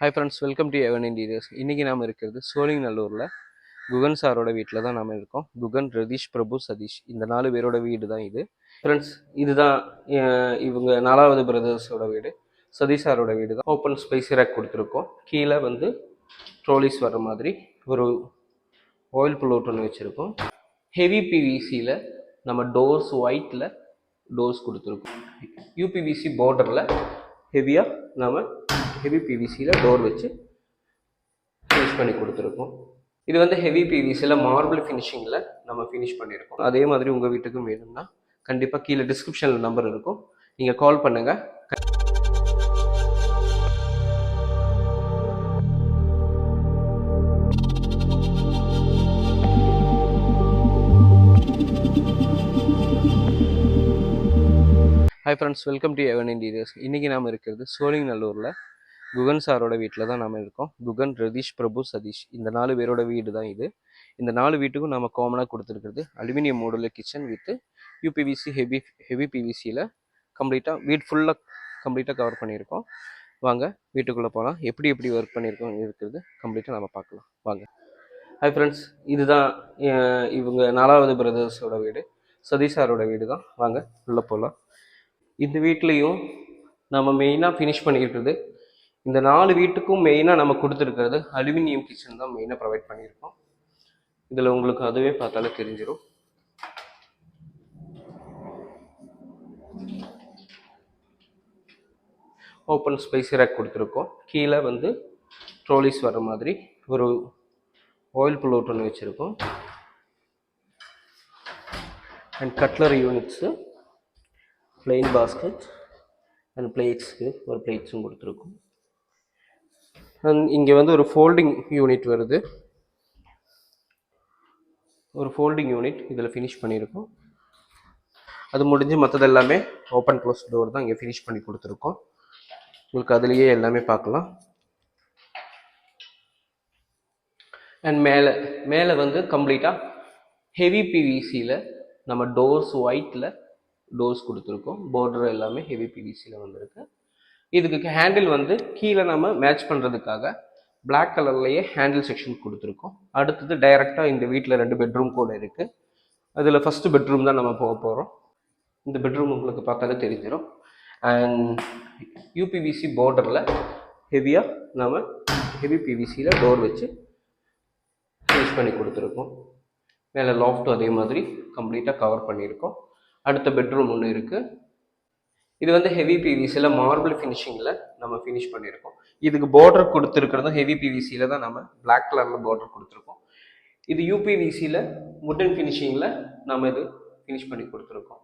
Hi friends, welcome to எவன் interiors. இன்றைக்கி நாம் இருக்கிறது சோழிங்கநல்லூரில் குகன் சாரோட வீட்டில் தான் நாம் இருக்கோம். குகன், ரதீஷ், பிரபு, சதீஷ் இந்த 4 பேரோட வீடு தான் இது. ஃப்ரெண்ட்ஸ், இதுதான் இவங்க 4வது பிரதர்ஸோட வீடு. சதீஷ் சாரோட வீடு தான். ஓப்பன் ஸ்பேஸ் ரேக் கொடுத்துருக்கோம். கீழே வந்து ட்ரோலிஸ் வர மாதிரி ஒரு ஆயில் புல்லோட் ஒன்று வச்சுருக்கோம். ஹெவி பிவிசியில் நம்ம டோர்ஸ் ஒயிட்டில் டோர்ஸ் கொடுத்துருக்கோம். யூபிவிசி பார்டரில் ஹெவியாக நம்ம ஹெவி பிவிசியில் டோர் வச்சு ஃபினிஷ் பண்ணி கொடுத்துருக்கோம். இது வந்து ஹெவி பிவிசியில் மார்பிள் ஃபினிஷிங்கில் நம்ம ஃபினிஷ் பண்ணியிருக்கோம். அதே மாதிரி உங்கள் வீட்டுக்கும் வேணும்னா கண்டிப்பாக கீழே டிஸ்கிரிப்ஷனில் நம்பர் இருக்கும், நீங்கள் கால் பண்ணுங்கள். ஹாய் ஃப்ரெண்ட்ஸ், வெல்கம் டு எவன் இன்டீரியர்ஸ். இன்றைக்கி நாம் இருக்கிறது சோழிங்கநல்லூரில் குகன் சாரோட வீட்டில் தான் நாம் இருக்கோம். குகன், ரதீஷ், பிரபு, சதீஷ் இந்த 4 பேரோட வீடு தான் இது. இந்த 4 வீட்டுக்கும் நம்ம காமனாக கொடுத்துருக்கிறது aluminium modular kitchen with UPVC heavy பிவிசியில் கம்ப்ளீட்டாக வீடு ஃபுல்லாக கம்ப்ளீட்டாக கவர் பண்ணியிருக்கோம். வாங்க வீட்டுக்குள்ளே போகலாம். எப்படி ஒர்க் பண்ணியிருக்கோம் இருக்கிறது கம்ப்ளீட்டாக நம்ம பார்க்கலாம் வாங்க. ஹாய் ஃப்ரெண்ட்ஸ், இதுதான் இவங்க 4வது பிரதர்ஸோட வீடு. சதீஷ் சாரோட வீடு தான். வாங்க உள்ளே போகலாம். இந்த வீட்லேயும் நம்ம மெயினாக ஃபினிஷ் பண்ணியிருக்கிறது, இந்த 4 வீட்டுக்கும் மெயினாக நம்ம கொடுத்துருக்கிறது அலுமினியம் கிச்சன் தான் மெயினாக ப்ரொவைட் பண்ணியிருக்கோம். இதில் உங்களுக்கு அதுவே பார்த்தாலே தெரிஞ்சிடும். ஓப்பன் ஸ்பேஸ் ரேக் கொடுத்துருக்கோம். கீழே வந்து ட்ரோலிஸ் வர மாதிரி ஒரு ஆயில் புல்லோட் ஒன்று வச்சுருக்கோம். And cutlery units, plain basket and பிளேட்ஸுக்கு ஒரு பிளேட்ஸும் கொடுத்துருக்கோம். அண்ட் இங்கே வந்து ஒரு ஃபோல்டிங் யூனிட் வருது. ஒரு ஃபோல்டிங் யூனிட் இதில் ஃபினிஷ் பண்ணியிருக்கோம். அது முடிஞ்சு மற்றது எல்லாமே ஓப்பன் க்ளோஸ் டோர் தான் இங்கே ஃபினிஷ் பண்ணி கொடுத்துருக்கோம். உங்களுக்கு அதுலேயே எல்லாமே பார்க்கலாம். அண்ட் மேலே வந்து கம்ப்ளீட்டாக ஹெவி பிவிசியில் நம்ம டோர்ஸ் ஒயிட்டில் டோர்ஸ் கொடுத்துருக்கோம். பார்டர் எல்லாமே ஹெவி பிவிசியில் வந்திருக்கு. இதுக்கு ஹேண்டில் வந்து கீழே நம்ம மேட்ச் பண்ணுறதுக்காக பிளாக் கலர்லேயே ஹேண்டில் செக்ஷன் கொடுத்துருக்கோம். அடுத்தது டைரெக்டாக இந்த வீட்டில் 2 பெட்ரூம் கூட இருக்குது. அதில் ஃபஸ்ட்டு பெட்ரூம் தான் நம்ம போக போகிறோம். இந்த பெட்ரூம் உங்களுக்கு பார்த்தாலே தெரிஞ்சிடும். அண்ட் யூபிவிசி பார்டரில் ஹெவியாக நம்ம ஹெவி பிவிசியில் டோர் வச்சு ஃபினிஷ் பண்ணி கொடுத்துருக்கோம். மேலே லாஃப்ட்டும் அதே மாதிரி கம்ப்ளீட்டாக கவர் பண்ணியிருக்கோம். அடுத்த பெட்ரூம் ஒன்று இருக்குது. இது வந்து ஹெவி பிவிசியில் மார்பிள் ஃபினிஷிங்கில் நம்ம ஃபினிஷ் பண்ணியிருக்கோம். இதுக்கு பார்டர் கொடுத்துருக்கிறதும் ஹெவி பிவிசியில் தான் நம்ம பிளாக் கலரில் பார்டர் கொடுத்துருக்கோம். இது யூபிவிசியில் வுட்டன் ஃபினிஷிங்கில் நம்ம இது ஃபினிஷ் பண்ணி கொடுத்துருக்கோம்.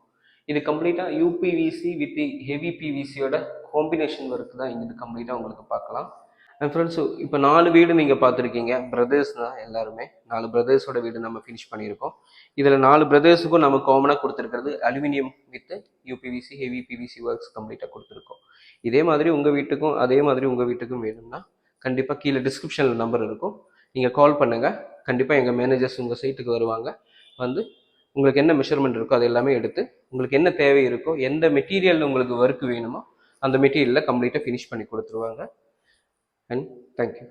இது கம்ப்ளீட்டாக யூபிவிசி வித் ஹெவி பிவிசியோட காம்பினேஷன் ஒர்க் தான் இது கம்ப்ளீட்டாக உங்களுக்கு பார்க்கலாம். அண்ட் ஃப்ரெண்ட்ஸ், இப்போ 4 வீடு நீங்கள் பார்த்துருக்கீங்க. பிரதர்ஸ் தான் எல்லாருமே. 4 பிரதர்ஸோட வீடு நம்ம ஃபினிஷ் பண்ணியிருக்கோம். இதில் 4 பிரதர்ஸுக்கும் நம்ம காமனாக கொடுத்துருக்கிறது aluminium with UPVC heavy PVC works கம்ப்ளீட்டாக கொடுத்துருக்கோம். இதே மாதிரி உங்கள் வீட்டுக்கும் வேணும்னா கண்டிப்பாக கீழே டிஸ்கிரிப்ஷனில் நம்பர் இருக்கும், நீங்கள் கால் பண்ணுங்கள். கண்டிப்பாக எங்கள் மேனேஜர்ஸ் உங்கள் சைட்டுக்கு வருவாங்க. வந்து உங்களுக்கு என்ன மெஷர்மெண்ட் இருக்கோ அது எல்லாமே எடுத்து உங்களுக்கு என்ன தேவை இருக்கோ, எந்த மெட்டீரியல் உங்களுக்கு ஒர்க் வேணுமோ அந்த மெட்டீரியலில் கம்ப்ளீட்டாக ஃபினிஷ் பண்ணி கொடுத்துருவாங்க. And thank you.